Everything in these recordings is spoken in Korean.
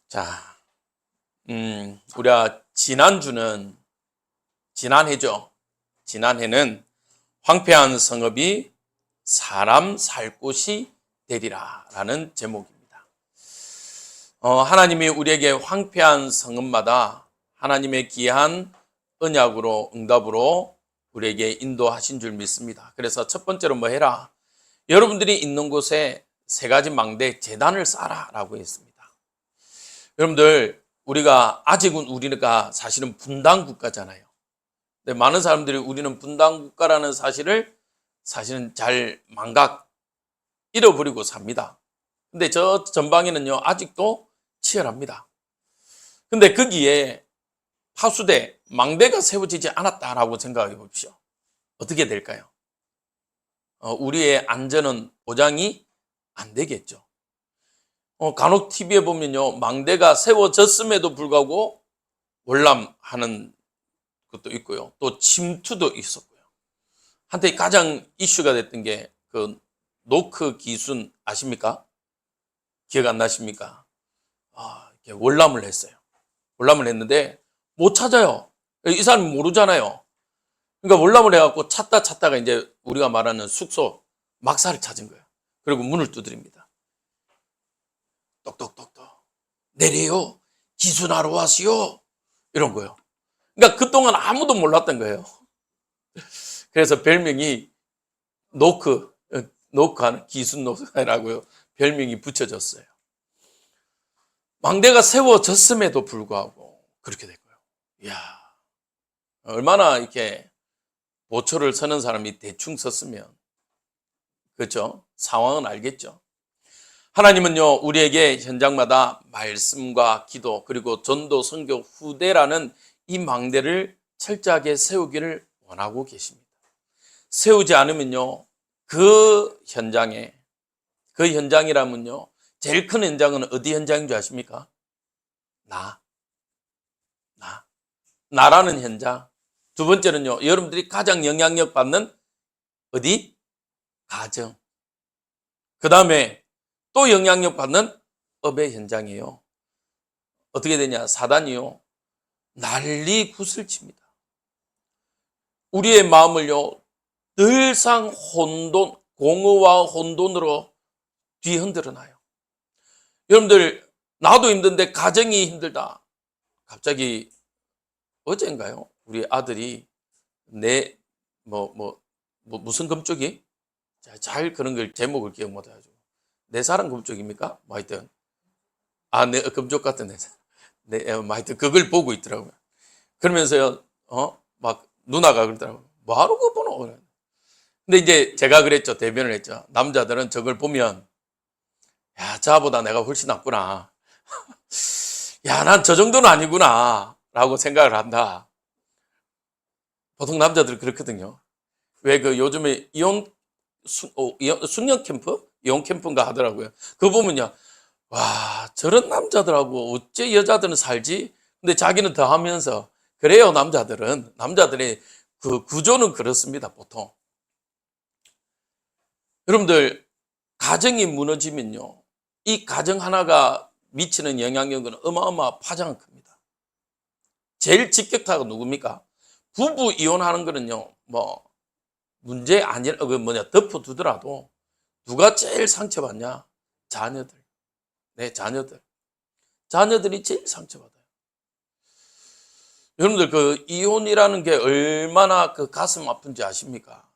자, 우리가 지난해죠. 지난해는 황폐한 성읍이 사람 살 곳이 되리라 라는 제목입니다. 하나님이 우리에게 황폐한 성읍마다 하나님의 귀한 언약으로 응답으로 우리에게 인도하신 줄 믿습니다. 그래서 첫 번째로 뭐 해라? 여러분들이 있는 곳에 세 가지 망대 제단을 쌓아라 라고 했습니다. 여러분들, 우리가 사실은 분단 국가잖아요. 근데 많은 사람들이 우리는 분단 국가라는 사실은 잘 잃어버리고 삽니다. 근데 저 전방에는요, 아직도 치열합니다. 근데 거기에 파수대, 망대가 세워지지 않았다라고 생각해 봅시오. 어떻게 될까요? 우리의 안전은 보장이 안 되겠죠. 간혹 TV에 보면요, 망대가 세워졌음에도 불구하고 월남하는 것도 있고요. 또 침투도 있었고요. 한때 가장 이슈가 됐던 게 그 노크 기순 아십니까? 기억 안 나십니까? 월남을 했어요. 월남을 했는데 못 찾아요. 이 사람이 모르잖아요. 그러니까 월남을 해갖고 찾다가 이제 우리가 말하는 숙소 막사를 찾은 거예요. 그리고 문을 두드립니다. 똑똑똑똑 내려요. 기순하러 왔어요. 이런 거예요. 그러니까 그동안 아무도 몰랐던 거예요. 그래서 별명이 노크하는 기순 노크라고요. 별명이 붙여졌어요. 망대가 세워졌음에도 불구하고 그렇게 됐고요. 이야, 얼마나 이렇게 보초를 서는 사람이 대충 섰으면, 그렇죠? 상황은 알겠죠? 하나님은요, 우리에게 현장마다 말씀과 기도, 그리고 전도, 선교, 후대라는 이 망대를 철저하게 세우기를 원하고 계십니다. 세우지 않으면요, 그 현장이라면요, 제일 큰 현장은 어디 현장인 줄 아십니까? 나라는 현장. 두 번째는요, 여러분들이 가장 영향력 받는 어디? 가정. 그 다음에 또 영향력 받는 업의 현장이에요. 어떻게 되냐? 사단이요, 난리 굿을 칩니다. 우리의 마음을요, 늘상 공허와 혼돈으로 뒤흔들어 놔요. 여러분들, 나도 힘든데 가정이 힘들다. 갑자기 어젠가요? 우리 아들이 무슨 금쪽이? 잘 그런 걸 제목을 기억 못 해가지고. 내 사랑 금쪽입니까? 뭐 하여튼. 내 금쪽 같은 뭐 하여튼 그걸 보고 있더라고요. 그러면서요, 막 누나가 그러더라고요. 뭐하러 그거 보노? 근데 이제 제가 그랬죠. 대변을 했죠. 남자들은 저걸 보면, 야, 자보다 내가 훨씬 낫구나. 야, 난 저 정도는 아니구나. 라고 생각을 한다. 보통 남자들 그렇거든요. 왜 요즘에 숙련 캠프? 이혼 캠프인가 하더라고요. 그거 보면요, 와, 저런 남자들하고 어째 여자들은 살지? 근데 자기는 더 하면서, 그래요, 남자들의 그 구조는 그렇습니다, 보통. 여러분들, 가정이 무너지면요, 이 가정 하나가 미치는 영향력은 파장은 큽니다. 제일 직격타가 누굽니까? 부부 이혼하는 거는요, 문제 덮어두더라도 누가 제일 상처받냐? 자녀들. 네, 자녀들이 제일 상처받아요. 여러분들, 그 이혼이라는 게 얼마나 그 가슴 아픈지 아십니까?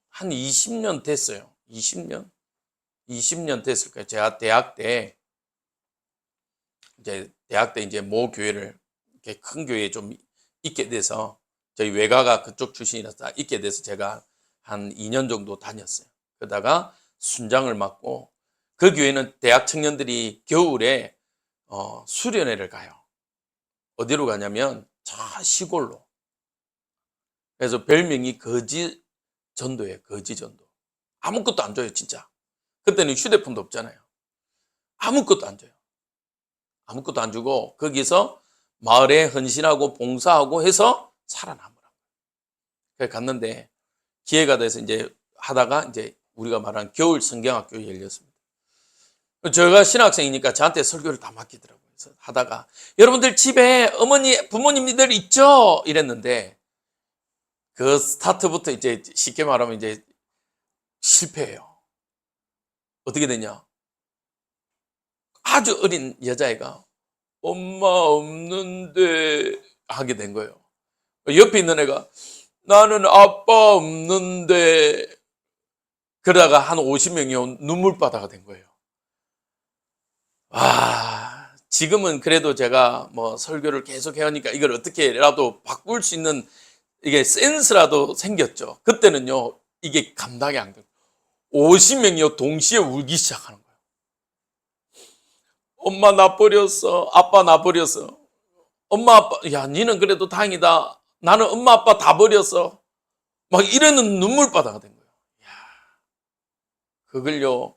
한 20년 됐어요. 20년 됐을 거예요. 제가 대학 때 이제 모 교회를, 이렇게 큰 교회에 좀 있게 돼서, 저희 외가가 그쪽 출신이라서 있게 돼서 제가 한 2년 정도 다녔어요. 그러다가 순장을 맡고, 그 교회는 대학 청년들이 겨울에 수련회를 가요. 어디로 가냐면 시골로. 그래서 별명이 거지 전도예요. 거지 전도. 아무것도 안 줘요, 진짜. 그때는 휴대폰도 없잖아요. 아무것도 안 줘요. 아무것도 안 주고 거기서 마을에 헌신하고 봉사하고 해서 살아남으라고. 그래서 갔는데, 기회가 돼서 이제 하다가 이제 우리가 말하는 겨울 성경학교에 열렸습니다. 제가 신학생이니까 저한테 설교를 다 맡기더라고요. 하다가 여러분들 집에 어머니, 부모님들 있죠? 이랬는데 그 스타트부터 이제 쉽게 말하면 이제 실패해요. 어떻게 되냐? 아주 어린 여자애가 엄마 없는데 하게 된 거예요. 옆에 있는 애가 나는 아빠 없는데 그러다가 한 50명이 눈물바다가 된 거예요. 와, 지금은 그래도 제가 뭐 설교를 계속 해오니까 이걸 어떻게라도 바꿀 수 있는 이게 센스라도 생겼죠. 그때는요, 이게 감당이 안 돼요. 50명이요, 동시에 울기 시작하는 거예요. 엄마 나 버렸어. 아빠 나 버렸어. 엄마 아빠, 야, 니는 그래도 다행이다. 나는 엄마 아빠 다 버렸어. 막 이러는 눈물바다가 된 거예요. 야, 그걸요,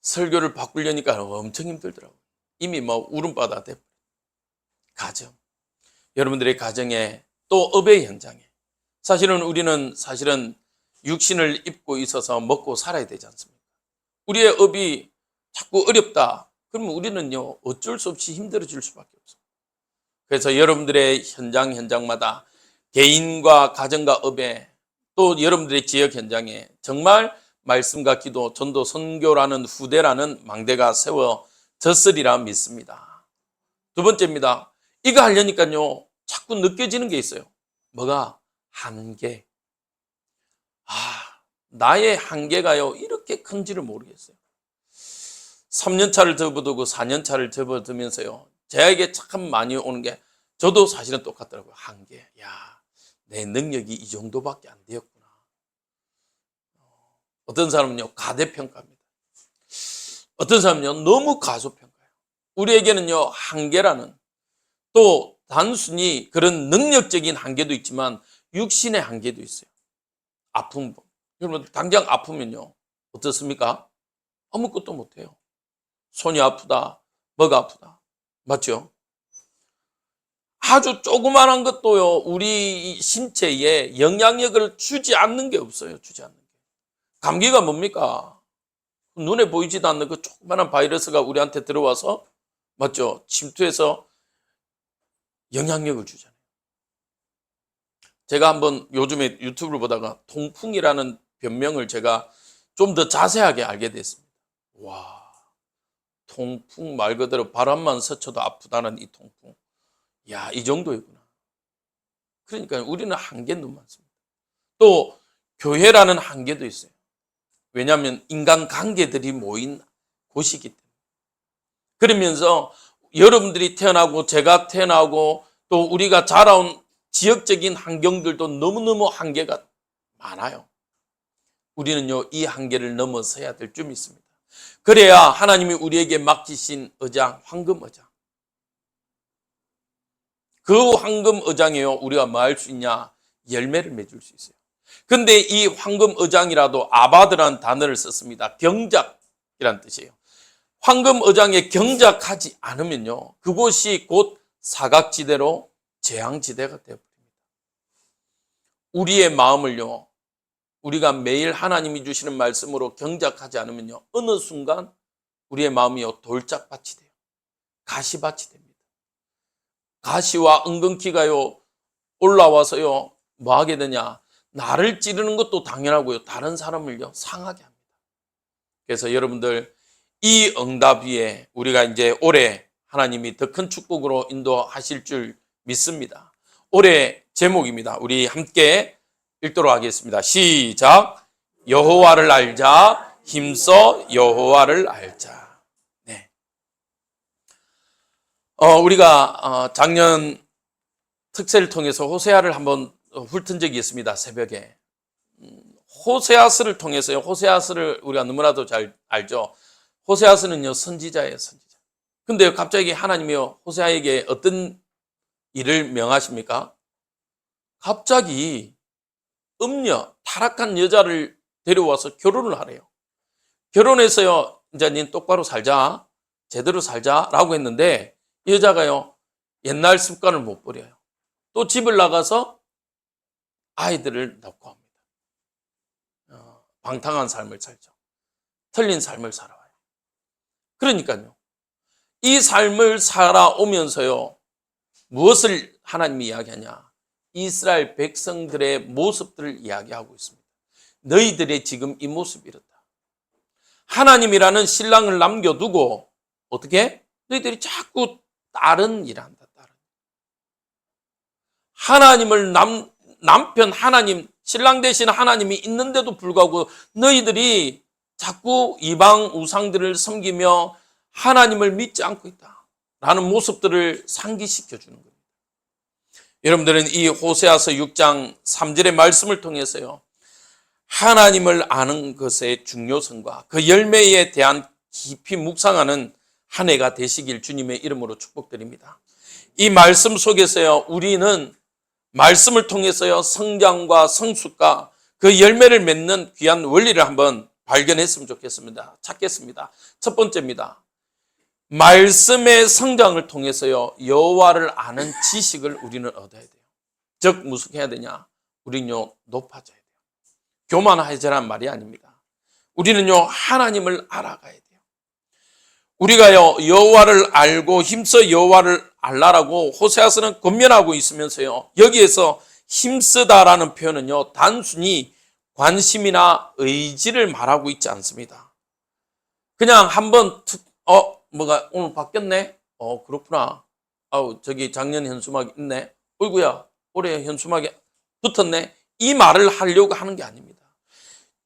설교를 바꾸려니까 엄청 힘들더라고요. 이미 뭐 울음바다 돼. 가정. 여러분들의 가정에 또 업의 현장에. 사실은 육신을 입고 있어서 먹고 살아야 되지 않습니까? 우리의 업이 자꾸 어렵다. 그러면 우리는요, 어쩔 수 없이 힘들어질 수밖에 없어요. 그래서 여러분들의 현장마다 개인과 가정과 업에 또 여러분들의 지역 현장에 정말 말씀과 기도, 전도, 선교라는 후대라는 망대가 세워졌으리라 믿습니다. 두 번째입니다. 이거 하려니까요, 자꾸 느껴지는 게 있어요. 뭐가? 한계. 나의 한계가요, 이렇게 큰지를 모르겠어요. 3년 차를 접어두고 4년 차를 접어두면서요, 저에게 참 많이 오는 게, 저도 사실은 똑같더라고요. 한계. 야, 내 능력이 이 정도밖에 안 되었구나. 어떤 사람은요, 가대평가입니다. 어떤 사람은요, 너무 과소평가예요. 우리에게는요, 한계라는, 또 단순히 그런 능력적인 한계도 있지만 육신의 한계도 있어요. 아픔. 여러분, 당장 아프면요, 어떻습니까? 아무것도 못해요. 손이 아프다, 뭐가 아프다. 맞죠? 아주 조그만한 것도요, 우리 신체에 영향력을 주지 않는 게 없어요. 주지 않는 게. 감기가 뭡니까? 눈에 보이지도 않는 그 조그만한 바이러스가 우리한테 들어와서, 맞죠? 침투해서 영향력을 주잖아요. 제가 한번 요즘에 유튜브를 보다가 통풍이라는 변명을 제가 좀 더 자세하게 알게 됐습니다. 와, 통풍 말 그대로 바람만 스쳐도 아프다는 이 통풍. 야, 이 정도이구나. 그러니까 우리는 한계는 너무 많습니다. 또 교회라는 한계도 있어요. 왜냐하면 인간 관계들이 모인 곳이기 때문에. 그러면서 여러분들이 태어나고 제가 태어나고 또 우리가 자라온 지역적인 환경들도 너무너무 한계가 많아요. 우리는요, 이 한계를 넘어서야 될 줄 믿습니다. 그래야 하나님이 우리에게 맡기신 의장, 황금 의장. 그 황금 의장에요, 우리가 뭐 할 수 있냐? 열매를 맺을 수 있어요. 근데 이 황금 의장이라도 아바드라는 단어를 썼습니다. 경작이란 뜻이에요. 황금 의장에 경작하지 않으면요, 그곳이 곧 사각지대로 재앙지대가 되어버립니다. 우리의 마음을요, 우리가 매일 하나님이 주시는 말씀으로 경작하지 않으면요, 어느 순간 우리의 마음이요, 돌짝밭이 돼요. 가시밭이 됩니다. 가시와 은근키가요, 올라와서요, 뭐 하게 되냐? 나를 찌르는 것도 당연하고요, 다른 사람을요, 상하게 합니다. 그래서 여러분들, 이 응답 위에 우리가 이제 올해 하나님이 더 큰 축복으로 인도하실 줄 믿습니다. 올해 제목입니다. 우리 함께 읽도록 하겠습니다. 시작. 여호와를 알자. 힘써 여호와를 알자. 네. 우리가 작년 특세를 통해서 호세아를 한번 훑은 적이 있습니다. 새벽에. 호세아스를 통해서요. 호세아스를 우리가 너무나도 잘 알죠. 호세아스는요, 선지자예요, 선지자. 근데 갑자기 하나님이요, 호세아에게 어떤 일을 명하십니까? 갑자기 타락한 여자를 데려와서 결혼을 하래요. 결혼해서요, 이제 닌 똑바로 살자, 제대로 살자라고 했는데, 이 여자가요, 옛날 습관을 못 버려요. 또 집을 나가서 아이들을 낳고 합니다. 방탕한 삶을 살죠. 틀린 삶을 살아와요. 그러니까요, 이 삶을 살아오면서요, 무엇을 하나님이 이야기하냐? 이스라엘 백성들의 모습들을 이야기하고 있습니다. 너희들의 지금 이 모습이 이렇다. 하나님이라는 신랑을 남겨두고 어떻게? 너희들이 자꾸 다른 일을 한다. 하나님을 남편 하나님, 신랑 대신 하나님이 있는데도 불구하고 너희들이 자꾸 이방 우상들을 섬기며 하나님을 믿지 않고 있다 라는 모습들을 상기시켜 주는 겁니다. 여러분들은 이 호세아서 6장 3절의 말씀을 통해서요, 하나님을 아는 것의 중요성과 그 열매에 대한 깊이 묵상하는 한 해가 되시길 주님의 이름으로 축복드립니다. 이 말씀 속에서요, 우리는 말씀을 통해서요, 성장과 성숙과 그 열매를 맺는 귀한 원리를 한번 발견했으면 좋겠습니다. 찾겠습니다. 첫 번째입니다. 말씀의 성장을 통해서요, 여호와를 아는 지식을 우리는 얻어야 돼요. 즉 무슨 해야 되냐? 우리는요, 높아져야 돼요. 교만하자란 말이 아닙니다. 우리는요, 하나님을 알아가야 돼요. 우리가요, 여호와를 알고 힘써 여호와를 알라라고 호세아서는 권면하고 있으면서요, 여기에서 힘쓰다라는 표현은요, 단순히 관심이나 의지를 말하고 있지 않습니다. 그냥 한번 뭐가 오늘 바뀌었네? 그렇구나. 저기 작년 현수막이 있네. 어이구야, 올해 현수막이 붙었네. 이 말을 하려고 하는 게 아닙니다.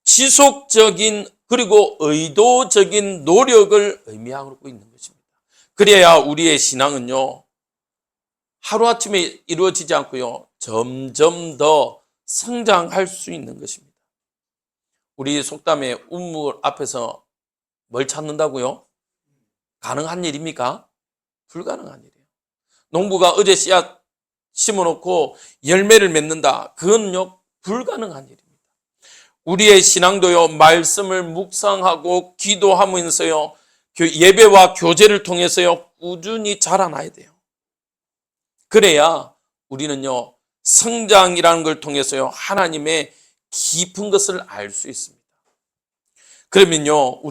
지속적인 그리고 의도적인 노력을 의미하고 있는 것입니다. 그래야 우리의 신앙은요, 하루아침에 이루어지지 않고요, 점점 더 성장할 수 있는 것입니다. 우리 속담에 우물 앞에서 뭘 찾는다고요? 가능한 일입니까? 불가능한 일이에요. 농부가 어제 씨앗 심어놓고 열매를 맺는다. 그건요, 불가능한 일입니다. 우리의 신앙도요, 말씀을 묵상하고 기도하면서요, 예배와 교제를 통해서요, 꾸준히 자라나야 돼요. 그래야 우리는요, 성장이라는 걸 통해서요, 하나님의 깊은 것을 알 수 있습니다. 그러면요,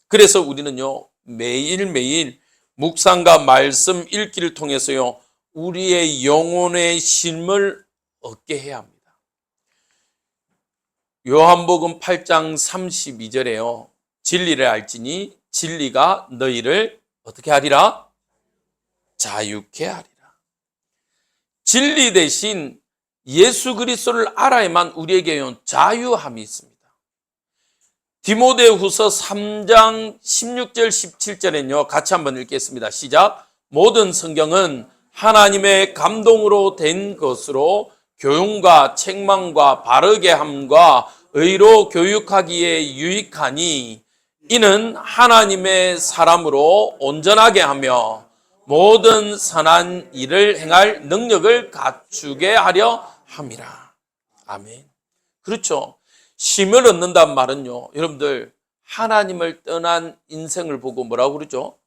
그래서 우리는요, 매일매일 묵상과 말씀 읽기를 통해서요, 우리의 영혼의 쉼을 얻게 해야 합니다. 요한복음 8장 32절에요. 진리를 알지니 진리가 너희를 어떻게 하리라? 자유케 하리라. 진리 대신 예수 그리스도를 알아야만 우리에게 자유함이 있습니다. 디모데후서 3장 16절 17절에는요. 같이 한번 읽겠습니다. 시작. 모든 성경은 하나님의 감동으로 된 것으로 교훈과 책망과 바르게 함과 의로 교육하기에 유익하니 이는 하나님의 사람으로 온전하게 하며 모든 선한 일을 행할 능력을 갖추게 하려 함이라. 아멘. 그렇죠. 쉼을 얻는단 말은요, 여러분들 하나님을 떠난 인생을 보고 뭐라고 그러죠?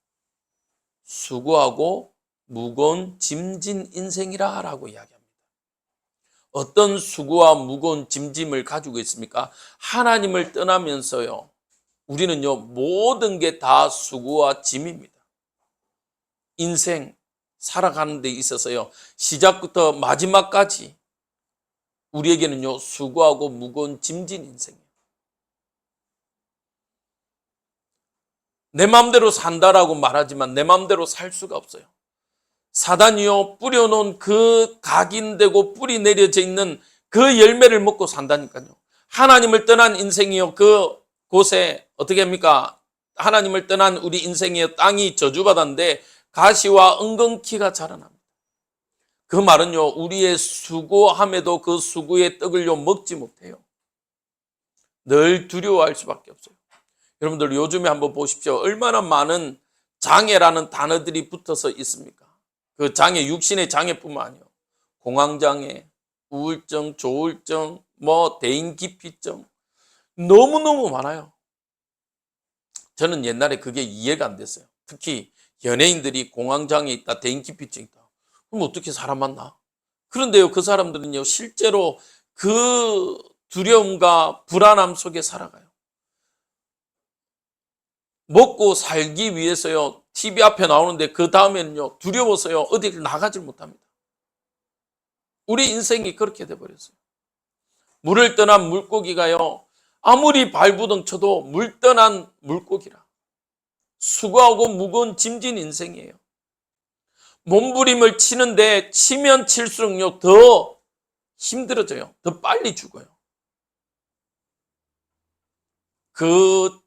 수고하고 무거운 짐진 인생이라 라고 이야기합니다. 어떤 수고와 무거운 짐짐을 가지고 있습니까? 하나님을 떠나면서요, 우리는요, 모든 게 다 수고와 짐입니다. 인생 살아가는 데 있어서요, 시작부터 마지막까지 우리에게는요, 수고하고 무거운 짐진 인생이에요. 내 마음대로 산다라고 말하지만 내 마음대로 살 수가 없어요. 사단이요, 뿌려놓은 그 각인되고 뿌리 내려져 있는 그 열매를 먹고 산다니까요. 하나님을 떠난 인생이요, 그 곳에 어떻게 합니까? 하나님을 떠난 우리 인생이요, 땅이 저주받았는데 가시와 엉겅퀴가 자라납니다. 그 말은요, 우리의 수고함에도 그 수고의 떡을요, 먹지 못해요. 늘 두려워할 수밖에 없어요. 여러분들 요즘에 한번 보십시오. 얼마나 많은 장애라는 단어들이 붙어서 있습니까? 그 장애, 육신의 장애뿐만 아니에요. 공황장애, 우울증, 조울증, 대인기피증, 너무너무 많아요. 저는 옛날에 그게 이해가 안 됐어요. 특히 연예인들이 공황장애 있다, 대인기피증 있다. 그럼 어떻게 사람 만나? 그런데요, 그 사람들은요, 실제로 그 두려움과 불안함 속에 살아가요. 먹고 살기 위해서요, TV 앞에 나오는데 그 다음에는요, 두려워서요, 어디를 나가질 못합니다. 우리 인생이 그렇게 돼버렸어요. 물을 떠난 물고기가요, 아무리 발부둥 쳐도 물 떠난 물고기라. 수고하고 무거운 짐진 인생이에요. 몸부림을 치는데 치면 칠수록요, 더 힘들어져요. 더 빨리 죽어요. 그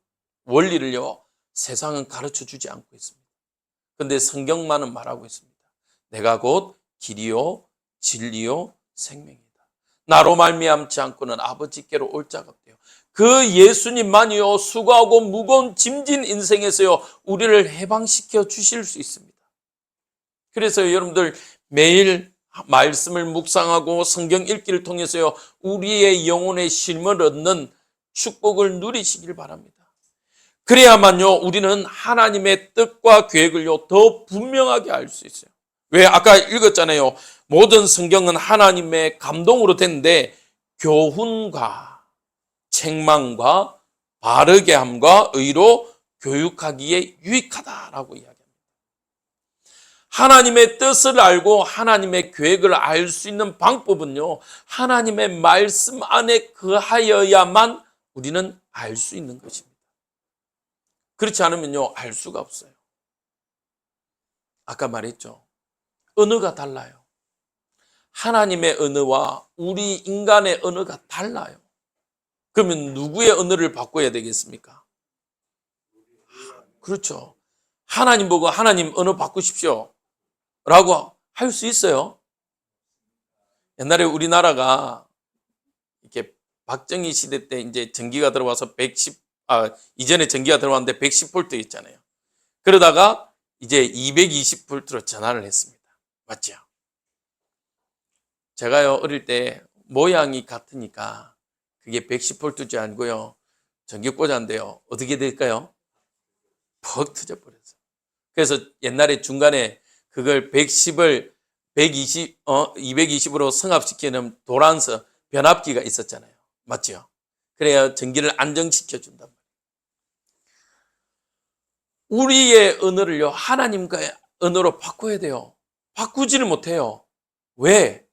원리를요, 세상은 가르쳐 주지 않고 있습니다. 그런데 성경만은 말하고 있습니다. 내가 곧 길이요 진리요 생명이다. 나로 말미암지 않고는 아버지께로 올 자가 없대요. 그 예수님만이요, 수고하고 무거운 짐진 인생에서요, 우리를 해방시켜 주실 수 있습니다. 그래서 여러분들 매일 말씀을 묵상하고 성경 읽기를 통해서요, 우리의 영혼의 쉼을 얻는 축복을 누리시길 바랍니다. 그래야만요, 우리는 하나님의 뜻과 계획을요, 더 분명하게 알 수 있어요. 왜? 아까 읽었잖아요. 모든 성경은 하나님의 감동으로 됐는데 교훈과 책망과 바르게 함과 의로 교육하기에 유익하다라고 이야기합니다. 하나님의 뜻을 알고 하나님의 계획을 알 수 있는 방법은요, 하나님의 말씀 안에 거하여야만 우리는 알 수 있는 것입니다. 그렇지 않으면요, 알 수가 없어요. 아까 말했죠. 언어가 달라요. 하나님의 언어와 우리 인간의 언어가 달라요. 그러면 누구의 언어를 바꿔야 되겠습니까? 그렇죠. 하나님 보고 하나님 언어 바꾸십시오 라고 할 수 있어요. 옛날에 우리나라가 이렇게 박정희 시대 때 이제 전기가 들어와서 이전에 전기가 들어왔는데 110V 있잖아요. 그러다가 이제 220V로 전환을 했습니다. 맞죠? 제가요, 어릴 때 모양이 같으니까 그게 110V지 아니고요, 전기 꽂았는데요, 어떻게 될까요? 퍽 터져버렸어요. 그래서 옛날에 중간에 그걸 110을 220으로 승합시키는 도란서 변압기가 있었잖아요. 맞죠? 그래야 전기를 안정시켜 준단 말이에요. 우리의 언어를요, 하나님과의 언어로 바꿔야 돼요. 바꾸지를 못해요. 왜?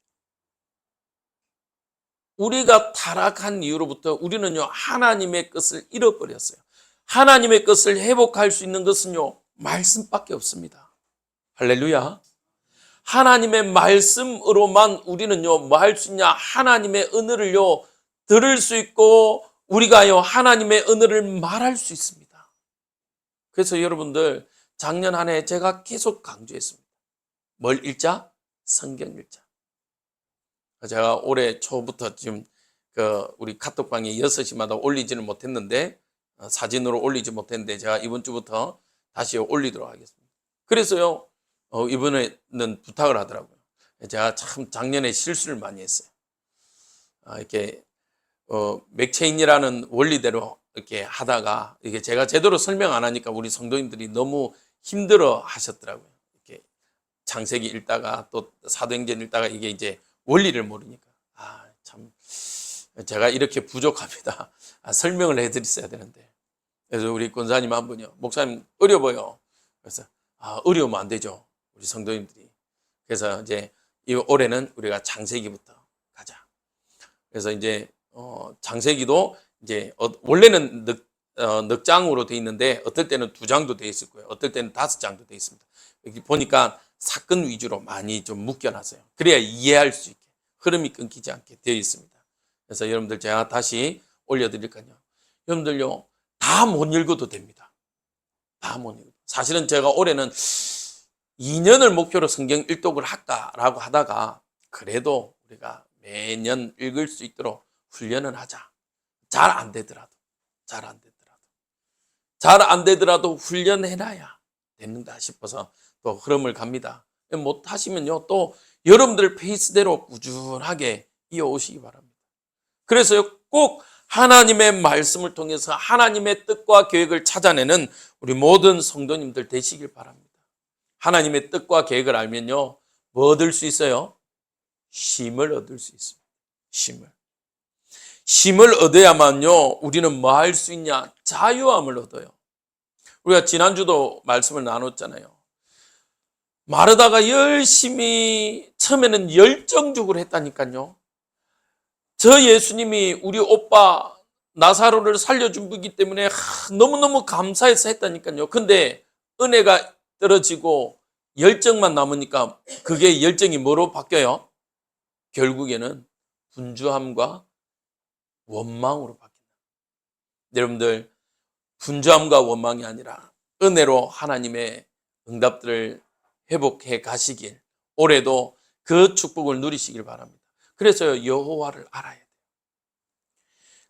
우리가 타락한 이후로부터 우리는요, 하나님의 것을 잃어버렸어요. 하나님의 것을 회복할 수 있는 것은요, 말씀밖에 없습니다. 할렐루야. 하나님의 말씀으로만 우리는요, 뭐 할 수 있냐? 하나님의 언어를요, 들을 수 있고 우리가요, 하나님의 언어를 말할 수 있습니다. 그래서 여러분들, 작년 한 해 제가 계속 강조했습니다. 뭘 읽자? 성경 읽자. 제가 올해 초부터 지금 우리 카톡방에 6시마다 올리지는 못했는데, 사진으로 올리지 못했는데 제가 이번 주부터 다시 올리도록 하겠습니다. 그래서요, 이번에는 부탁을 하더라고요. 제가 참 작년에 실수를 많이 했어요. 이렇게 맥체인이라는 원리대로 이렇게 하다가 이게 제가 제대로 설명 안 하니까 우리 성도님들이 너무 힘들어 하셨더라고요. 이렇게 창세기 읽다가 또 사도행전 읽다가 이게 이제 원리를 모르니까 참 제가 이렇게 부족합니다. 설명을 해드렸어야 되는데. 그래서 우리 권사님 한 분이요, 목사님 어려워요. 그래서 어려우면 안 되죠, 우리 성도님들이. 그래서 이제 이 올해는 우리가 창세기부터 가자. 그래서 이제 창세기도 이제 원래는 넉 장으로 돼 있는데 어떨 때는 2장도 돼 있을 거예요. 어떨 때는 5장도 돼 있습니다. 여기 보니까 사건 위주로 많이 좀 묶여놨어요. 그래야 이해할 수 있게, 흐름이 끊기지 않게 되어 있습니다. 그래서 여러분들 제가 다시 올려드릴까요? 여러분들요, 다 못 읽어도 됩니다. 다 못 읽어도. 사실은 제가 올해는 2년을 목표로 성경 일독을 할까라고 하다가 그래도 우리가 매년 읽을 수 있도록 훈련을 하자. 잘 안 되더라도 훈련해놔야 됐는다 싶어서 또 흐름을 갑니다. 못 하시면요, 또 여러분들 페이스대로 꾸준하게 이어오시기 바랍니다. 그래서요, 꼭 하나님의 말씀을 통해서 하나님의 뜻과 계획을 찾아내는 우리 모든 성도님들 되시길 바랍니다. 하나님의 뜻과 계획을 알면요, 뭐 얻을 수 있어요? 쉼을 얻을 수 있습니다. 쉼을 얻어야만요, 우리는 뭐 할 수 있냐? 자유함을 얻어요. 우리가 지난주도 말씀을 나눴잖아요. 마르다가 열심히 처음에는 열정적으로 했다니까요. 저 예수님이 우리 오빠 나사로를 살려준 분이기 때문에 너무너무 감사해서 했다니까요. 근데 은혜가 떨어지고 열정만 남으니까 그게 열정이 뭐로 바뀌어요? 결국에는 분주함과 원망으로 바뀐다. 여러분들, 분주함과 원망이 아니라 은혜로 하나님의 응답들을 회복해 가시길, 올해도 그 축복을 누리시길 바랍니다. 그래서 여호와를 알아야 돼요.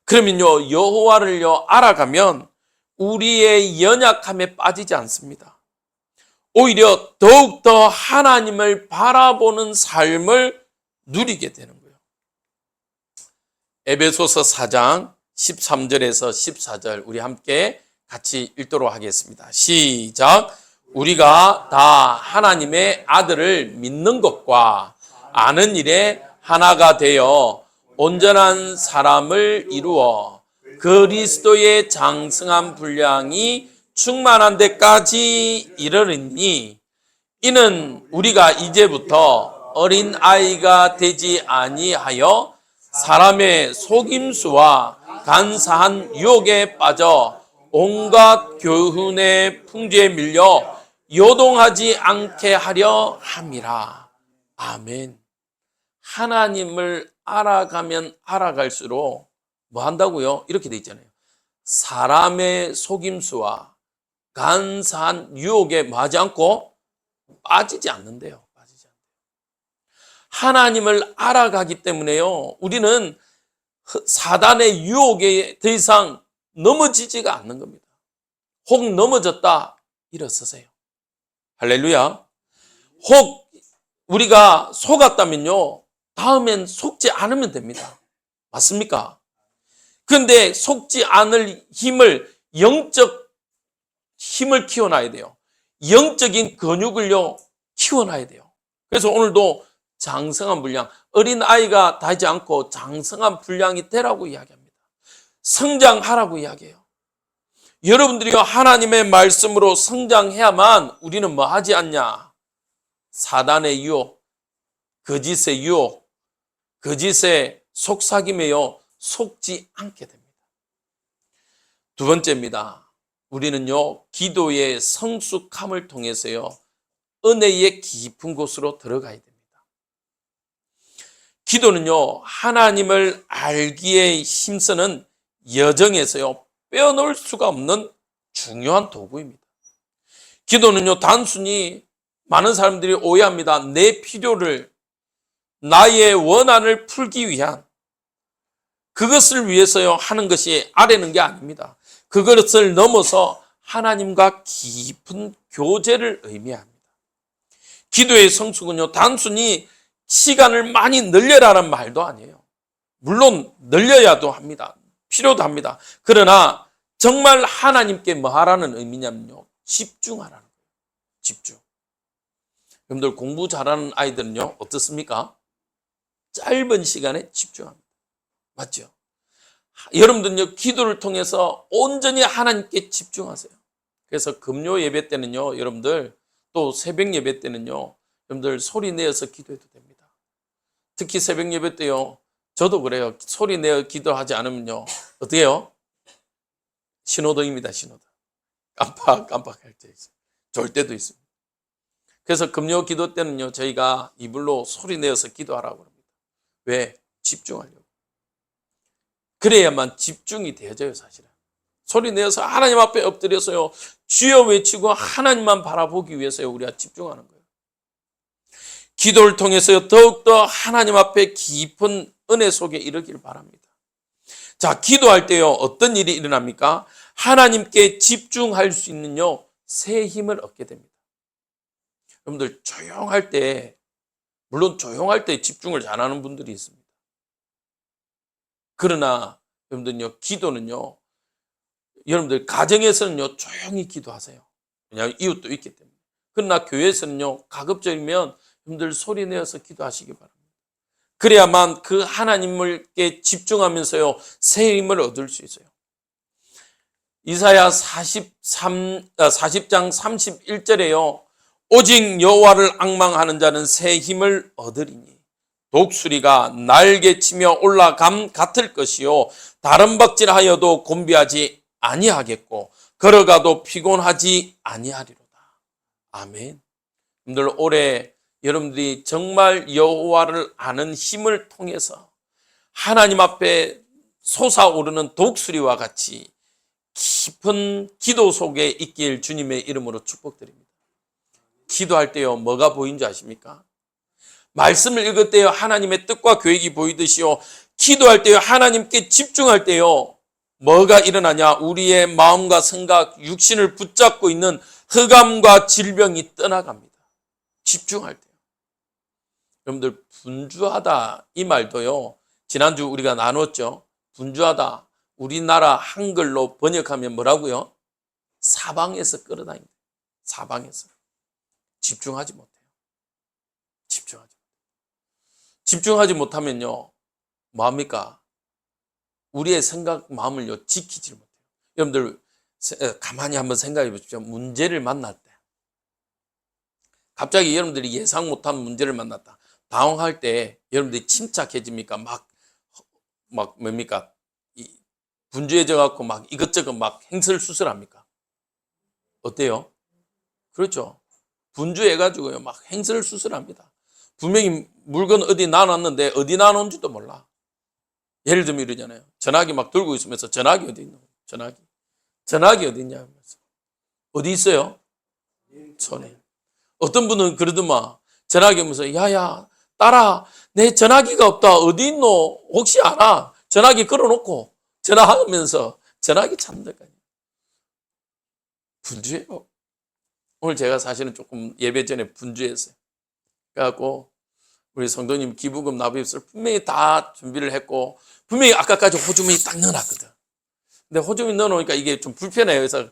그러면요, 여호와를요 알아가면 우리의 연약함에 빠지지 않습니다. 오히려 더욱더 하나님을 바라보는 삶을 누리게 되는 거예요. 에베소서 4장 13절에서 14절 우리 함께 같이 읽도록 하겠습니다. 시작. 우리가 다 하나님의 아들을 믿는 것과 아는 일에 하나가 되어 온전한 사람을 이루어 그리스도의 장성한 분량이 충만한 데까지 이르리니, 이는 우리가 이제부터 어린 아이가 되지 아니하여 사람의 속임수와 간사한 유혹에 빠져 온갖 교훈의 풍조에 밀려 요동하지 않게 하려 함이라. 아멘. 하나님을 알아가면 알아갈수록 뭐 한다고요? 이렇게 돼 있잖아요. 사람의 속임수와 간사한 유혹에 뭐 하지 않고 빠지지 않는데요. 빠지지 않는데요. 하나님을 알아가기 때문에요, 우리는 사단의 유혹에 더 이상 넘어지지가 않는 겁니다. 혹 넘어졌다, 일어서세요. 할렐루야. 혹 우리가 속았다면요, 다음엔 속지 않으면 됩니다. 맞습니까? 그런데 속지 않을 힘을, 영적 힘을 키워놔야 돼요. 영적인 근육을요 키워놔야 돼요. 그래서 오늘도 장성한 분량, 어린아이가 되지 않고 장성한 분량이 되라고 이야기합니다. 성장하라고 이야기해요. 여러분들이요, 하나님의 말씀으로 성장해야만 우리는 뭐 하지 않냐? 사단의 유혹, 거짓의 유혹, 거짓의 속삭임에요 속지 않게 됩니다. 두 번째입니다. 우리는요, 기도의 성숙함을 통해서요 은혜의 깊은 곳으로 들어가야 됩니다. 기도는요, 하나님을 알기에 힘쓰는 여정에서요 빼어놓을 수가 없는 중요한 도구입니다. 기도는요, 단순히 많은 사람들이 오해합니다. 내 필요를, 나의 원한을 풀기 위한, 그것을 위해서요 하는 것이 아래는 게 아닙니다. 그것을 넘어서 하나님과 깊은 교제를 의미합니다. 기도의 성숙은요, 단순히 시간을 많이 늘려라는 말도 아니에요. 물론 늘려야도 합니다. 필요도 합니다. 그러나 정말 하나님께 뭐 하라는 의미냐면요, 집중하라는 거예요. 집중. 여러분들, 공부 잘하는 아이들은요 어떻습니까? 짧은 시간에 집중합니다. 맞죠? 여러분들은요, 기도를 통해서 온전히 하나님께 집중하세요. 그래서 금요 예배 때는요, 여러분들, 또 새벽 예배 때는요, 여러분들 소리 내어서 기도해도 됩니다. 특히 새벽 예배 때요, 저도 그래요. 소리 내어 기도하지 않으면요 어떻게 해요? 신호등입니다. 신호등. 깜빡할 때 있어요. 졸 때도 있습니다. 그래서 금요 기도 때는요, 저희가 이불로 소리 내어서 기도하라고 합니다. 왜? 집중하려고. 그래야만 집중이 되어져요. 사실은 소리 내어서 하나님 앞에 엎드려서요 주여 외치고 하나님만 바라보기 위해서요 우리가 집중하는 거예요. 기도를 통해서요 더욱더 하나님 앞에 깊은 은혜 속에 이르기를 바랍니다. 자, 기도할 때요 어떤 일이 일어납니까? 하나님께 집중할 수 있는요 새 힘을 얻게 됩니다. 여러분들, 조용할 때, 물론 조용할 때 집중을 잘하는 분들이 있습니다. 그러나 여러분들요, 기도는요, 여러분들 가정에서는요 조용히 기도하세요. 왜냐하면 이웃도 있기 때문에. 그러나 교회에서는요 가급적이면 여러분들 소리 내어서 기도하시기 바랍니다. 그래야만 그 하나님께 집중하면서요 새 힘을 얻을 수 있어요. 이사야 40장 31절에요. 오직 여호와를 앙망하는 자는 새 힘을 얻으리니 독수리가 날개치며 올라감 같을 것이요 다른 박질하여도 곤비하지 아니하겠고 걸어가도 피곤하지 아니하리로다. 아멘. 여러분들 올해 여러분들이 정말 여호와를 아는 힘을 통해서 하나님 앞에 솟아오르는 독수리와 같이 깊은 기도 속에 있길 주님의 이름으로 축복드립니다. 기도할 때요 뭐가 보이는지 아십니까? 말씀을 읽을 때요 하나님의 뜻과 계획이 보이듯이요 기도할 때요 하나님께 집중할 때요 뭐가 일어나냐? 우리의 마음과 생각, 육신을 붙잡고 있는 흑암과 질병이 떠나갑니다. 집중할 때요. 여러분들 분주하다 이 말도요 지난주 우리가 나눴죠. 분주하다 우리나라 한글로 번역하면 뭐라고요? 사방에서 끌어다닙니다. 사방에서 집중하지 못해요. 집중하지 못하면요 뭐합니까? 우리의 생각 마음을요 지키지 못해요. 여러분들 가만히 한번 생각해 보십시오. 문제를 만날 때 갑자기 여러분들이 예상 못한 문제를 만났다. 당황할 때 여러분들이 침착해집니까? 막 뭡니까? 분주해져 갖고 막 이것저것 막 행설수설합니까? 어때요? 그렇죠. 분주해 가지고요 막 행설수설합니다. 분명히 물건 어디 놔놨는데 어디 놔놓은지도 몰라. 예를 들면 이러잖아요. 전화기 막 들고 있으면서 전화기 어디 있노? 전화기 어디 있냐 하면서 어디 있어요? 손에. 어떤 분은 그러더만 전화기 오면서 야야 딸아 내 전화기가 없다 어디 있노? 혹시 알아? 전화기 걸어놓고 전화하면서 전화기 찾는다니까요. 분주해요. 오늘 제가 사실은 조금 예배 전에 분주했어요. 그래갖고 우리 성도님 기부금 납입을 분명히 다 준비를 했고 분명히 아까까지 호주머니 딱 넣어놨거든. 근데 호주머니 넣어놓으니까 이게 좀 불편해요. 그래서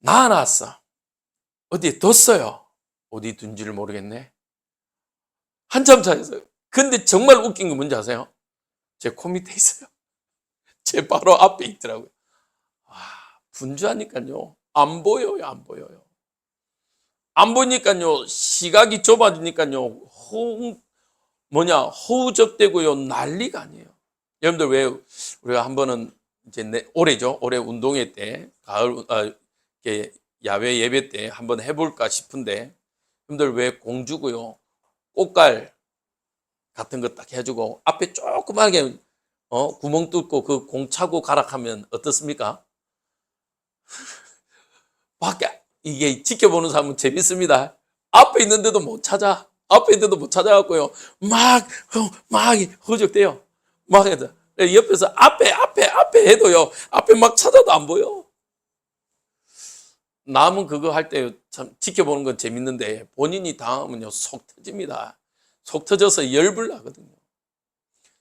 놔놨어. 어디에 뒀어요. 어디 둔지를 모르겠네. 한참 차였어요. 근데 정말 웃긴 건 뭔지 아세요? 제 코 밑에 있어요. 제 바로 앞에 있더라고요. 분주하니까요. 안 보여요. 안 보이니까요. 시각이 좁아지니까요. 허우적대고요. 난리가 아니에요. 여러분들 왜 우리가 한 번은 이제 올해죠. 올해 운동회 때 가을 야외 예배 때 한번 해볼까 싶은데 여러분들 왜 공주고요. 꽃갈 같은 거 딱 해주고 앞에 조그맣게 구멍 뚫고 그 공 차고 가락하면 어떻습니까? 밖에 이게 지켜보는 사람은 재밌습니다. 앞에 있는데도 못 찾아갖고요. 막 허적대요. 막 해도 옆에서 앞에 해도요. 앞에 막 찾아도 안 보여. 남은 그거 할 때 참 지켜보는 건 재밌는데 본인이 당하면요 속 터집니다. 속 터져서 열불 나거든요.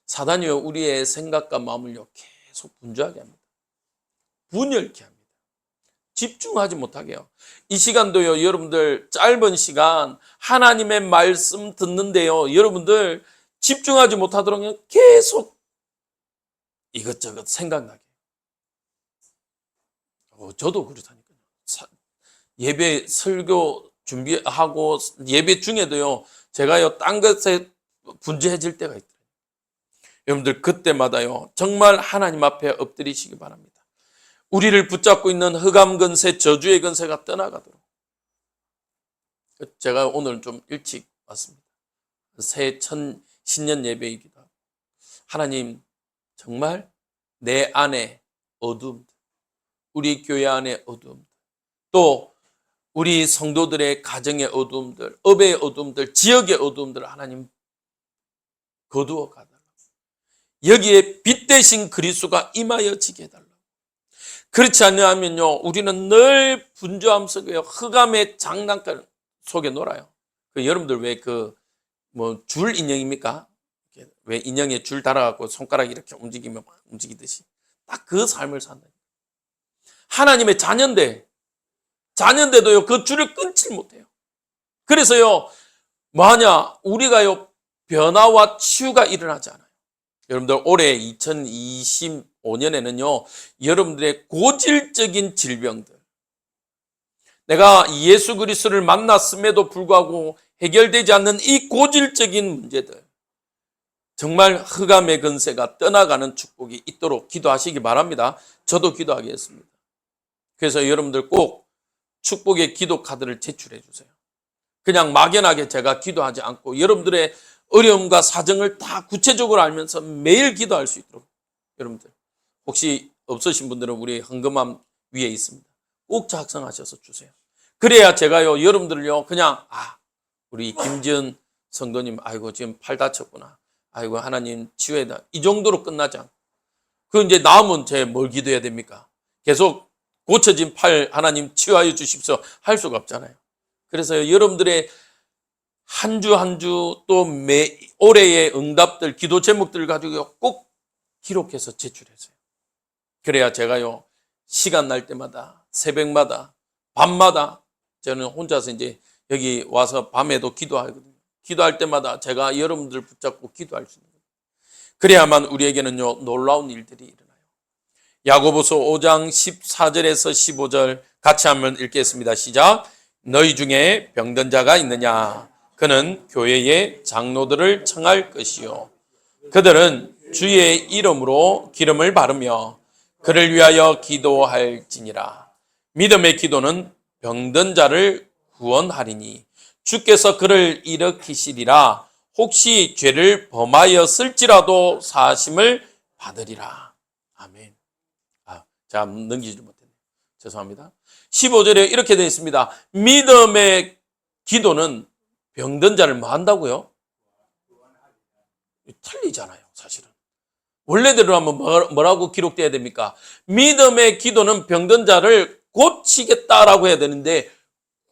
사단이요 우리의 생각과 마음을요 계속 분주하게 합니다. 분열케 합니다. 집중하지 못하게 해요. 이 시간도요 여러분들 짧은 시간 하나님의 말씀 듣는데요 여러분들 집중하지 못하도록 계속 이것저것 생각나게 해요. 저도 그렇다니까요. 예배 설교 준비하고 예배 중에도요 제가요 딴 것에 분주해질 때가 있더라고요. 여러분들 그때마다요 정말 하나님 앞에 엎드리시기 바랍니다. 우리를 붙잡고 있는 흑암 근세, 저주의 근세가 떠나가도록. 제가 오늘 좀 일찍 왔습니다. 신년 예배이기도 하고. 하나님 정말 내 안에 어둠, 우리 교회 안에 어둠, 또 우리 성도들의 가정의 어둠들, 업의 어둠들, 지역의 어둠들 하나님 거두어 가달라고. 여기에 빛 대신 그리스도가 임하여 지게 해달라고. 그렇지 않으면요 우리는 늘 분주함 속에 흑암의 장난감 속에 놀아요. 여러분들 왜 줄 인형입니까? 왜 인형에 줄 달아갖고 손가락 이렇게 움직이면 막 움직이듯이 딱 그 삶을 산다. 하나님의 자녀인데도요 그 줄을 끊질 못해요. 그래서요 뭐하냐 우리가요 변화와 치유가 일어나지 않아요. 여러분들 올해 2025 2025년에는요, 여러분들의 고질적인 질병들, 내가 예수 그리스도를 만났음에도 불구하고 해결되지 않는 이 고질적인 문제들, 정말 흑암의 근세가 떠나가는 축복이 있도록 기도하시기 바랍니다. 저도 기도하겠습니다. 그래서 여러분들 꼭 축복의 기도 카드를 제출해 주세요. 그냥 막연하게 제가 기도하지 않고 여러분들의 어려움과 사정을 다 구체적으로 알면서 매일 기도할 수 있도록, 여러분들 혹시 없으신 분들은 우리 헌금함 위에 있습니다. 꼭 작성하셔서 주세요. 그래야 제가요, 여러분들을요, 그냥 우리 김지은 성도님, 아이고 지금 팔 다쳤구나, 아이고 하나님 치유해다, 이 정도로 끝나지 않고, 그 이제 나오면 제 뭘 기도해야 됩니까? 계속 고쳐진 팔 하나님 치유하여 주십시오 할 수가 없잖아요. 그래서 여러분들의 한 주 한 주 또 매 올해의 응답들, 기도 제목들을 가지고 꼭 기록해서 제출해서요. 그래야 제가요, 시간 날 때마다, 새벽마다, 밤마다, 저는 혼자서 이제 여기 와서 밤에도 기도하거든요. 기도할 때마다 제가 여러분들 붙잡고 기도할 수 있는 거예요. 그래야만 우리에게는요, 놀라운 일들이 일어나요. 야고보서 5장 14절에서 15절 같이 한번 읽겠습니다. 시작. 너희 중에 병든 자가 있느냐? 그는 교회의 장로들을 청할 것이요, 그들은 주의 이름으로 기름을 바르며 그를 위하여 기도할지니라. 믿음의 기도는 병든 자를 구원하리니 주께서 그를 일으키시리라. 혹시 죄를 범하였을지라도 사하심을 받으리라. 아멘. 자, 넘기지 못했네요. 죄송합니다. 15절에 이렇게 되어 있습니다. 믿음의 기도는 병든 자를 뭐 한다고요? 틀리잖아요, 사실은. 원래대로 하면 뭐라고 기록돼야 됩니까? 믿음의 기도는 병든 자를 고치겠다라고 해야 되는데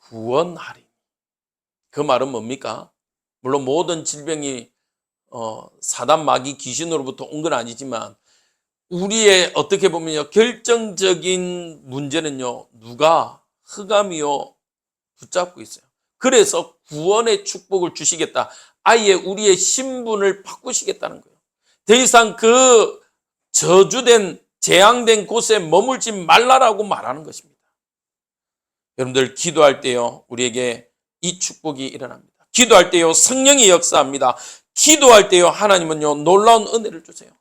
구원하리. 그 말은 뭡니까? 물론 모든 질병이 사단 마귀 귀신으로부터 온 건 아니지만 우리의 어떻게 보면요, 결정적인 문제는요, 누가 흑암이요 붙잡고 있어요. 그래서 구원의 축복을 주시겠다. 아예 우리의 신분을 바꾸시겠다는 거예요. 더 이상 그 저주된 재앙된 곳에 머물지 말라라고 말하는 것입니다. 여러분들 기도할 때요, 우리에게 이 축복이 일어납니다. 기도할 때요, 성령이 역사합니다. 기도할 때요, 하나님은요, 놀라운 은혜를 주세요.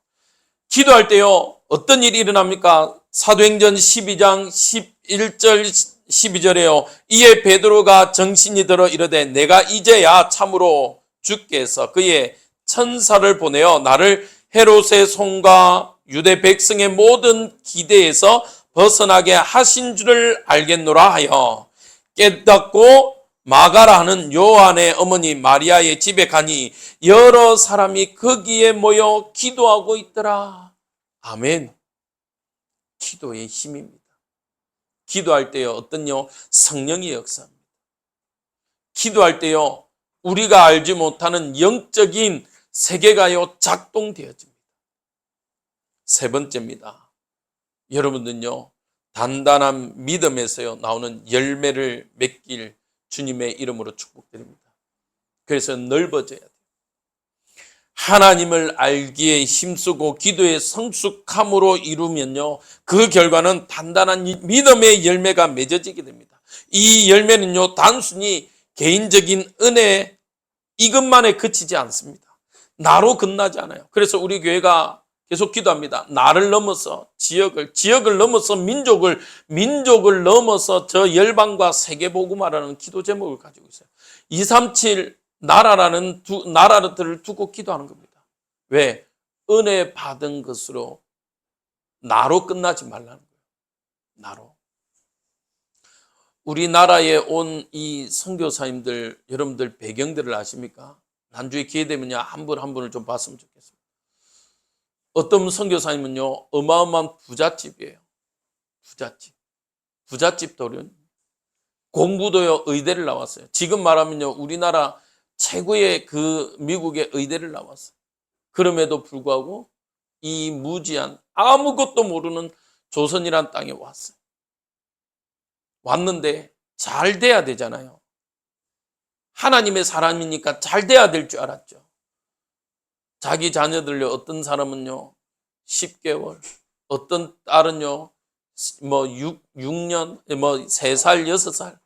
기도할 때요, 어떤 일이 일어납니까? 사도행전 12장 11절 12절에요. 이에 베드로가 정신이 들어 이르되 내가 이제야 참으로 주께서 그의 천사를 보내어 나를 헤롯의 손과 유대 백성의 모든 기대에서 벗어나게 하신 줄을 알겠노라 하여 깨닫고 마가라 하는 요한의 어머니 마리아의 집에 가니 여러 사람이 거기에 모여 기도하고 있더라. 아멘. 기도의 힘입니다. 기도할 때요, 어떤요? 성령의 역사입니다. 기도할 때요, 우리가 알지 못하는 영적인 세계가요, 작동되어집니다. 세 번째입니다. 여러분들요, 단단한 믿음에서요, 나오는 열매를 맺길 주님의 이름으로 축복드립니다. 그래서 넓어져야 돼요. 하나님을 알기에 힘쓰고 기도의 성숙함으로 이루면요, 그 결과는 단단한 믿음의 열매가 맺어지게 됩니다. 이 열매는요, 단순히 개인적인 은혜 이것만에 그치지 않습니다. 나로 끝나지 않아요. 그래서 우리 교회가 계속 기도합니다. 나를 넘어서 지역을 넘어서 민족을 넘어서 저 열방과 세계복음화라는 기도 제목을 가지고 있어요. 237 나라라는 나라들을 두고 기도하는 겁니다. 왜? 은혜 받은 것으로 나로 끝나지 말라는 거예요. 나로. 우리나라에 온 이 선교사님들, 여러분들 배경들을 아십니까? 난주에 기회 되면요, 한 분 한 분을 좀 봤으면 좋겠습니다. 어떤 선교사님은요, 어마어마한 부잣집이에요. 부잣집 도련. 공부도요, 의대를 나왔어요. 지금 말하면요, 우리나라 최고의 그 미국의 의대를 나왔어요. 그럼에도 불구하고 이 무지한 아무것도 모르는 조선이란 땅에 왔어요. 왔는데 잘 돼야 되잖아요. 하나님의 사람이니까 잘 돼야 될 줄 알았죠. 자기 자녀들요, 어떤 사람은요 10개월, 어떤 딸은요, 뭐 6년, 뭐 3살, 6살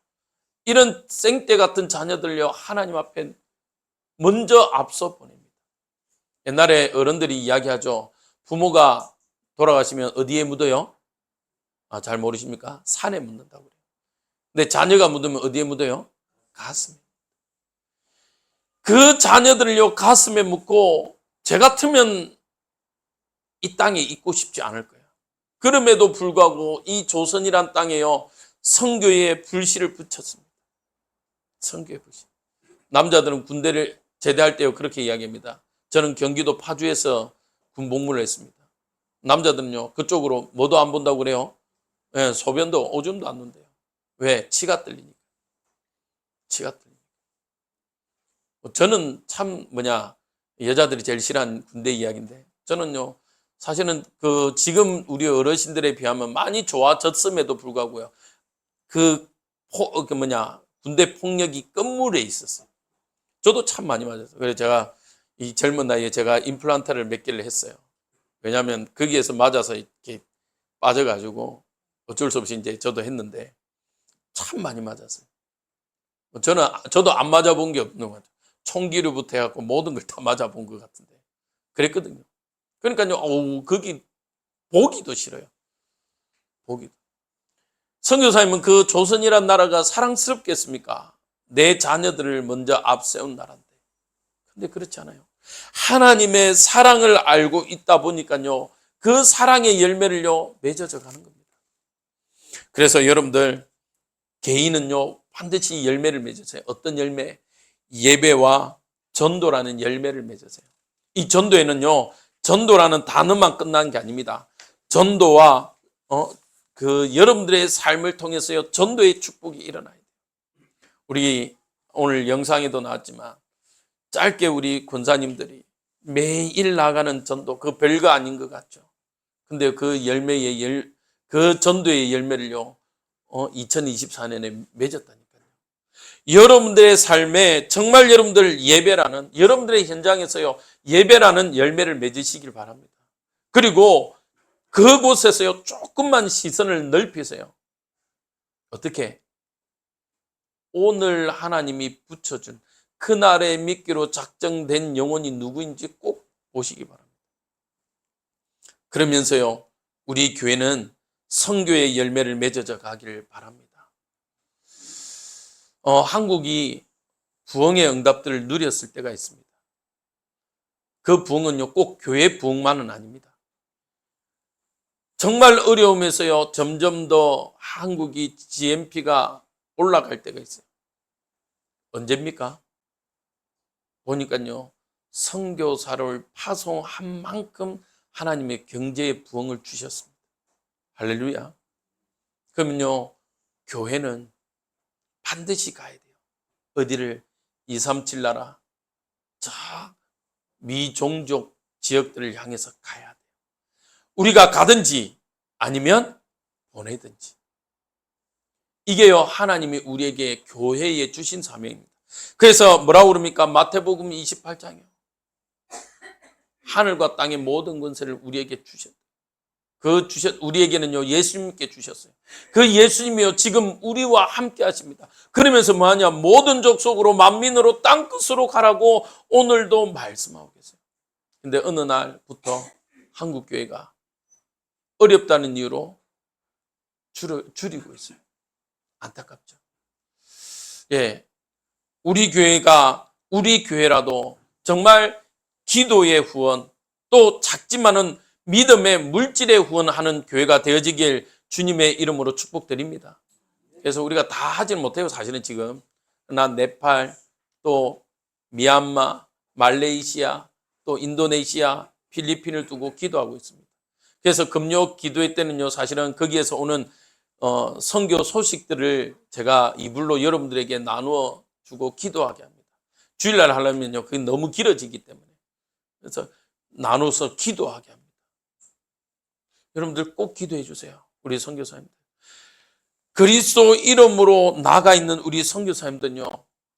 이런 생떼 같은 자녀들요 하나님 앞에 먼저 앞서 보냅니다. 옛날에 어른들이 이야기하죠. 부모가 돌아가시면 어디에 묻어요? 잘 모르십니까? 산에 묻는다고 그래요. 근데 자녀가 묻으면 어디에 묻어요? 가슴에. 그 자녀들을요 가슴에 묻고 제 같으면 이 땅에 있고 싶지 않을 거예요. 그럼에도 불구하고 이 조선이란 땅에요 선교의 불씨를 붙였습니다. 선교의 불씨. 남자들은 군대를 제대할 때요 그렇게 이야기합니다. 저는 경기도 파주에서 군복무를 했습니다. 남자들은요 그쪽으로 뭐도 안 본다고 그래요. 네, 소변도 오줌도 안 눈대요. 왜? 치가 떨리니까. 치가 떨리니까. 저는 참 여자들이 제일 싫어하는 군대 이야기인데 저는요 사실은 지금 우리 어르신들에 비하면 많이 좋아졌음에도 불구하고요 군대 폭력이 끝물에 있었어요. 저도 참 많이 맞았어요. 그래서 제가 이 젊은 나이에 제가 임플란트를 몇 개를 했어요. 왜냐하면 거기에서 맞아서 이렇게 빠져가지고 어쩔 수 없이 이제 저도 했는데 참 많이 맞았어요. 저도 안 맞아본 게 없는 것 같아요. 총기류부터 해갖고 모든 걸 다 맞아본 것 같은데 그랬거든요. 그러니까요, 거기 보기도 싫어요. 보기도. 선교사님은 그 조선이란 나라가 사랑스럽겠습니까? 내 자녀들을 먼저 앞세운 나라인데. 근데 그렇지 않아요. 하나님의 사랑을 알고 있다 보니까요, 그 사랑의 열매를요, 맺어져 가는 겁니다. 그래서 여러분들, 개인은요, 반드시 열매를 맺으세요. 어떤 열매? 예배와 전도라는 열매를 맺으세요. 이 전도에는요, 전도라는 단어만 끝난 게 아닙니다. 전도와 여러분들의 삶을 통해서요 전도의 축복이 일어나야 돼요. 우리 오늘 영상에도 나왔지만 짧게 우리 권사님들이 매일 나가는 전도 그 별거 아닌 것 같죠. 근데 그 전도의 열매를요 2024년에 맺었다니까요. 여러분들의 삶에 정말 여러분들의 현장에서요 예배라는 열매를 맺으시길 바랍니다. 그리고 그곳에서요 조금만 시선을 넓히세요. 어떻게? 오늘 하나님이 붙여준 그날의 미끼로 작정된 영혼이 누구인지 꼭 보시기 바랍니다. 그러면서요 우리 교회는 선교의 열매를 맺어져 가기를 바랍니다. 한국이 부흥의 응답들을 누렸을 때가 있습니다. 그 부흥은요 꼭 교회 부흥만은 아닙니다. 정말 어려움에서요 점점 더 한국이 GNP가 올라갈 때가 있어요. 언제입니까? 보니까요 선교사를 파송한 만큼 하나님의 경제의 부흥을 주셨습니다. 할렐루야. 그러면요 교회는 반드시 가야 돼요. 어디를? 237 나라 저 미종족 지역들을 향해서 가야 돼요. 우리가 가든지 아니면 보내든지. 이게요 하나님이 우리에게 교회에 주신 사명입니다. 그래서 뭐라고 그럽니까? 마태복음 28장이요. 하늘과 땅의 모든 권세를 우리에게 주셨다. 우리에게는요 예수님께 주셨어요. 그 예수님이요 지금 우리와 함께 하십니다. 그러면서 뭐하냐? 모든 족속으로 만민으로 땅끝으로 가라고 오늘도 말씀하고 계세요. 근데 어느 날부터 한국교회가 어렵다는 이유로 줄이고 있어요. 안타깝죠. 예, 우리 교회라도 정말 기도의 후원, 또 작지만은 믿음의 물질의 후원하는 교회가 되어지길 주님의 이름으로 축복드립니다. 그래서 우리가 다 하지는 못해요. 사실은 지금 네팔, 또 미얀마, 말레이시아, 또 인도네시아, 필리핀을 두고 기도하고 있습니다. 그래서 금요 기도회 때는요 사실은 거기에서 오는 선교 소식들을 제가 이불로 여러분들에게 나누어 주고 기도하게 합니다. 주일날 하려면요 그게 너무 길어지기 때문에 그래서 나눠서 기도하게 합니다. 여러분들 꼭 기도해 주세요. 우리 선교사님들. 그리스도 이름으로 나가 있는 우리 선교사님들은요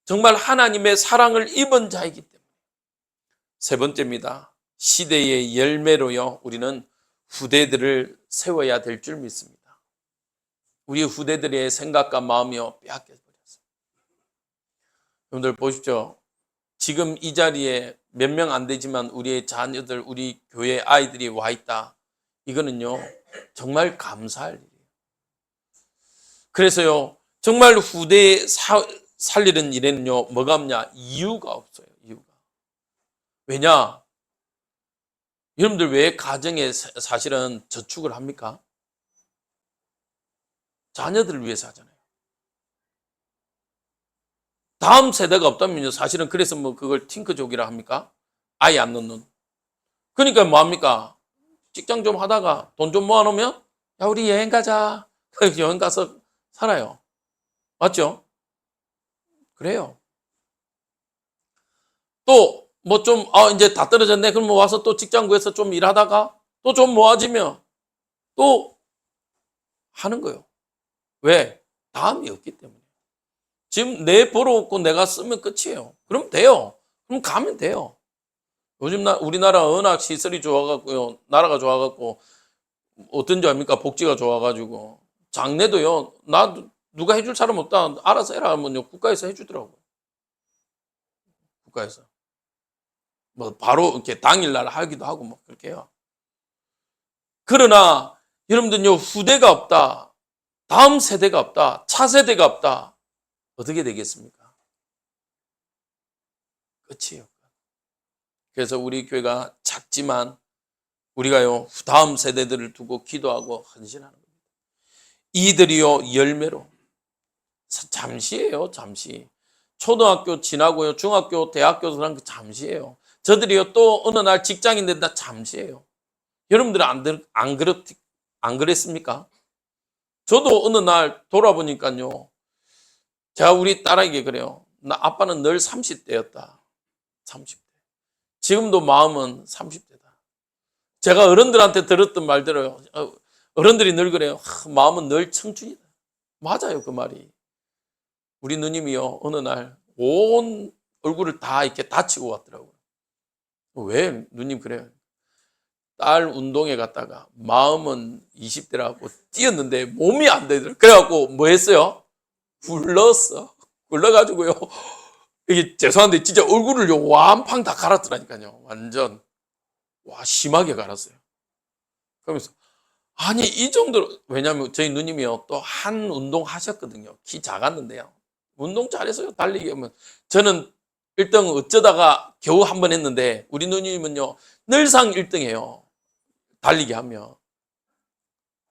정말 하나님의 사랑을 입은 자이기 때문에. 세 번째입니다. 시대의 열매로요 우리는 후대들을 세워야 될 줄 믿습니다. 우리 후대들의 생각과 마음이요 빼앗겨 버렸어요. 여러분들 보십시오. 지금 이 자리에 몇 명 안 되지만 우리의 자녀들, 우리 교회 아이들이 와 있다. 이거는요 정말 감사할 일이에요. 그래서요 정말 후대에 살리는 일에는요 뭐가 없냐? 이유가 없어요. 이유가. 왜냐? 여러분들 왜 가정에 사실은 저축을 합니까? 자녀들을 위해서 하잖아요. 다음 세대가 없다면요 사실은 그래서 뭐 그걸 팅크족이라 합니까? 아예 안 넣는. 그러니까 뭐합니까? 직장 좀 하다가 돈 좀 모아놓으면 야 우리 여행 가자. 여행 가서 살아요. 맞죠? 그래요. 또 뭐 좀 이제 다 떨어졌네. 그럼 뭐 와서 또 직장 구해서 좀 일하다가 또 좀 모아지면 또 하는 거예요. 왜? 다음이 없기 때문에. 지금 내 벌어먹고 내가 쓰면 끝이에요. 그럼 돼요. 그럼 가면 돼요. 요즘 우리나라 워낙 시설이 좋아갖고요. 나라가 좋아갖고 어떤 줄 압니까? 복지가 좋아가지고 장례도요. 누가 해줄 사람 없다. 알아서 해라 하면요. 국가에서 해주더라고요. 국가에서. 뭐 바로 이렇게 당일날 하기도 하고 뭐 그렇게 해요. 그러나 여러분들요. 후대가 없다. 다음 세대가 없다. 차세대가 없다. 어떻게 되겠습니까? 끝이에요. 그래서 우리 교회가 작지만 우리가요 다음 세대들을 두고 기도하고 헌신하는 겁니다. 이들이요 열매로 잠시예요. 잠시. 초등학교 지나고요 중학교 대학교 들어간 게 잠시예요. 저들이요 또 어느 날 직장인 된다 잠시예요. 여러분들은 안 그랬습니까? 저도 어느 날 돌아보니까요 제가 우리 딸에게 그래요. 나 아빠는 늘 30대였다. 30대. 지금도 마음은 30대다. 제가 어른들한테 들었던 말대로요. 어른들이 늘 그래요. 마음은 늘 청춘이다. 맞아요, 그 말이. 우리 누님이요. 어느 날 온 얼굴을 다 이렇게 다치고 왔더라고요. 왜 누님 그래요? 딸 운동회 갔다가 마음은 20대라고 뛰었는데 몸이 안 되더라고요. 그래갖고 뭐 했어요? 굴렀어. 굴러가지고요. 이게 죄송한데 진짜 얼굴을요 완팡 다 갈았더라니까요. 완전 와 심하게 갈았어요. 그러면서 아니 이 정도로 왜냐하면 저희 누님이요 또 한 운동 하셨거든요. 키 작았는데요. 운동 잘해서요 달리기 하면 저는 1등 어쩌다가 겨우 한 번 했는데 우리 누님은요 늘상 1등해요. 달리기 하면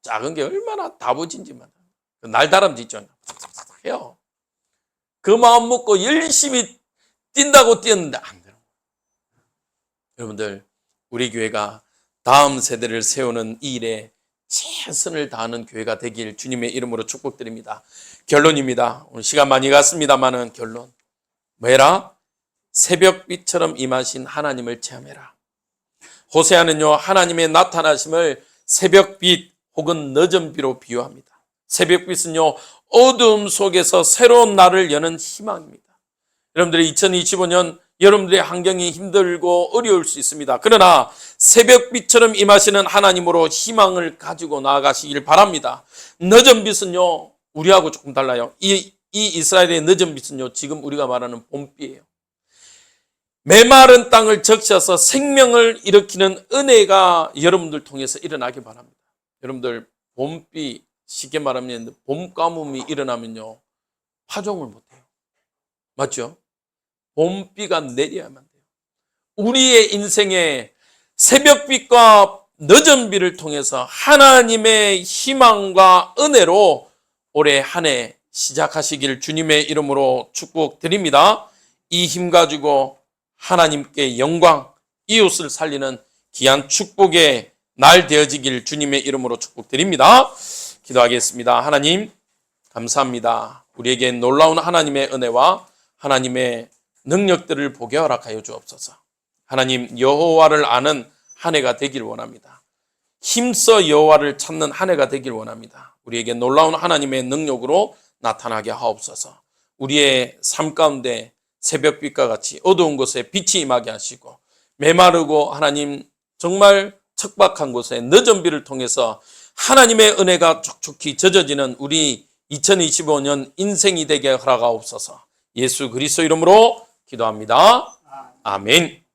작은 게 얼마나 다부진지만 날다람쥐 있죠. 해요. 그 마음 먹고 열심히 뛴다고 뛰었는데 안 돼요. 여러분들 우리 교회가 다음 세대를 세우는 이 일에 최선을 다하는 교회가 되길 주님의 이름으로 축복드립니다. 결론입니다. 오늘 시간 많이 갔습니다만은 결론 뭐해라? 새벽빛처럼 임하신 하나님을 체험해라. 호세아는요 하나님의 나타나심을 새벽빛 혹은 늦은 비로 비유합니다. 새벽빛은요 어두움 속에서 새로운 날을 여는 희망입니다. 여러분들이 2025년 여러분들의 환경이 힘들고 어려울 수 있습니다. 그러나 새벽빛처럼 임하시는 하나님으로 희망을 가지고 나아가시길 바랍니다. 늦은 빛은요 우리하고 조금 달라요. 이 이스라엘의 늦은 빛은요 지금 우리가 말하는 봄비예요. 메마른 땅을 적셔서 생명을 일으키는 은혜가 여러분들 통해서 일어나기 바랍니다. 여러분들 봄비 쉽게 말하면 봄 가뭄이 일어나면요 파종을 못해요. 맞죠? 봄비가 내려야만 돼요. 우리의 인생에 새벽빛과 늦은 비를 통해서 하나님의 희망과 은혜로 올해 한 해 시작하시길 주님의 이름으로 축복드립니다. 이 힘 가지고 하나님께 영광, 이웃을 살리는 귀한 축복의 날 되어지길 주님의 이름으로 축복드립니다. 기도하겠습니다. 하나님 감사합니다. 우리에게 놀라운 하나님의 은혜와 하나님의 능력들을 보게 허락하여 주옵소서. 하나님 여호와를 아는 한 해가 되길 원합니다. 힘써 여호와를 찾는 한 해가 되길 원합니다. 우리에게 놀라운 하나님의 능력으로 나타나게 하옵소서. 우리의 삶 가운데 새벽빛과 같이 어두운 곳에 빛이 임하게 하시고 메마르고 하나님 정말 척박한 곳에 늦은 비를 통해서 하나님의 은혜가 촉촉히 젖어지는 우리 2025년 인생이 되게 허락하옵소서. 예수 그리스도 이름으로 기도합니다. 아멘.